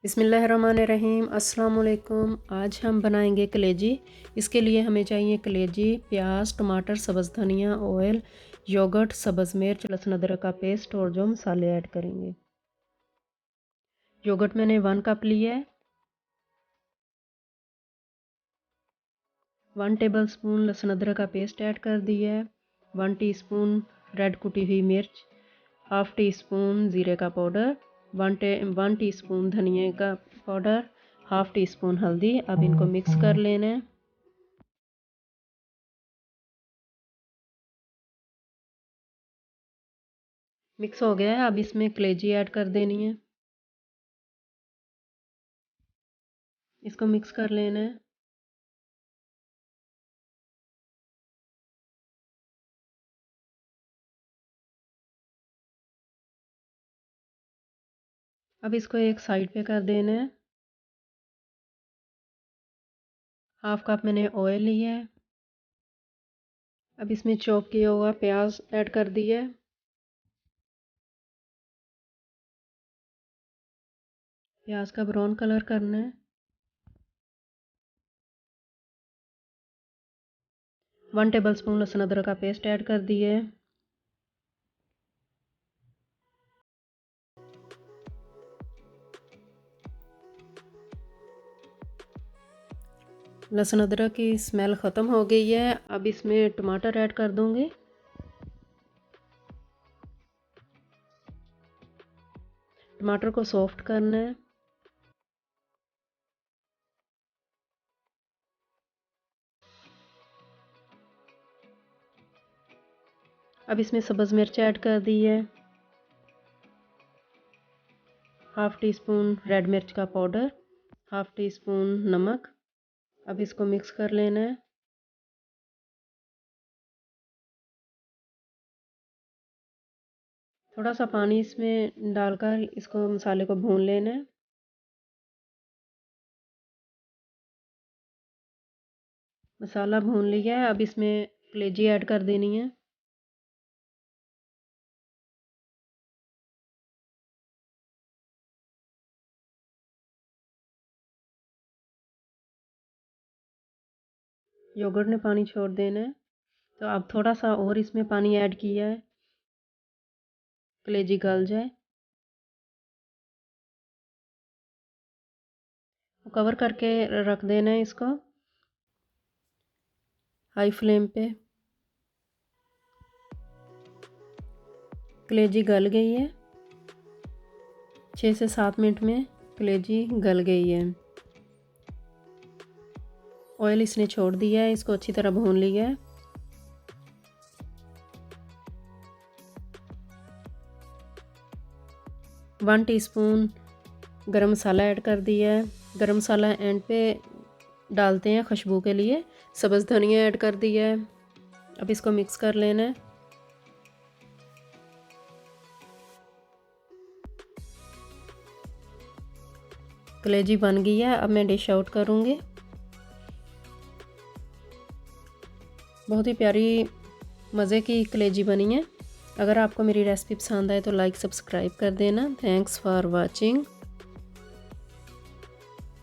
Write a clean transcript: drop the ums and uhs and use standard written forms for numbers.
बिस्मिल्लाहिर्रहमानिर्रहीम। अस्सलाम वालेकुम। आज हम बनाएंगे कलेजी। इसके लिए हमें चाहिए कलेजी, प्याज, टमाटर, सब्ज़ धनिया, ऑयल, योगर्ट, सब्ज़ मिर्च, लहसुन अदरक का पेस्ट और जो मसाले ऐड करेंगे। योगर्ट मैंने 1 कप लिया है। 1 टेबलस्पून लहसुन अदरक का पेस्ट ऐड कर दिया है। 1 टीस्पून रेड कुटी हुई मिर्च, हाफ़ टी स्पून ज़ीरे का पाउडर, 1 टीस्पून धनिया का पाउडर, हाफ़ टी स्पून हल्दी। अब इनको मिक्स कर लेना है। मिक्स हो गया है। अब इसमें कलेजी ऐड कर देनी है। इसको मिक्स कर लेना है। अब इसको एक साइड पे कर देना है। हाफ़ कप मैंने ऑयल लिया है। अब इसमें चॉप किया हुआ प्याज ऐड कर दिया है। प्याज का ब्राउन कलर करना है। 1 टेबलस्पून लहसुन अदरक का पेस्ट ऐड कर दिए। लहसुन अदरक की स्मेल ख़त्म हो गई है। अब इसमें टमाटर ऐड कर दूंगी। टमाटर को सॉफ्ट करना है। अब इसमें सब्ज़ मिर्च ऐड कर दी है। हाफ़ टी स्पून रेड मिर्च का पाउडर, हाफ़ टी स्पून नमक। अब इसको मिक्स कर लेना है। थोड़ा सा पानी इसमें डालकर इसको मसाले को भून लेना है। मसाला भून लिया है। अब इसमें कलेजी ऐड कर देनी है। योगर्ट ने पानी छोड़ देना है, तो अब थोड़ा सा और इसमें पानी ऐड किया है, कलेजी गल जाए। कवर करके रख देना है इसको हाई फ्लेम पे। कलेजी गल गई है। 6 से 7 मिनट में कलेजी गल गई है। ऑयल इसने छोड़ दिया है। इसको अच्छी तरह भून लिया है। वन टीस्पून गरम मसाला ऐड कर दिया है। गरम मसाला एंड पे डालते हैं खुशबू के लिए। सब्ज़ धनिया ऐड कर दिया है। अब इसको मिक्स कर लेना है। कलेजी बन गई है। अब मैं डिश आउट करूँगी। बहुत ही प्यारी मज़े की कलेजी बनी है। अगर आपको मेरी रेसिपी पसंद आए तो लाइक सब्सक्राइब कर देना। Thanks for watching.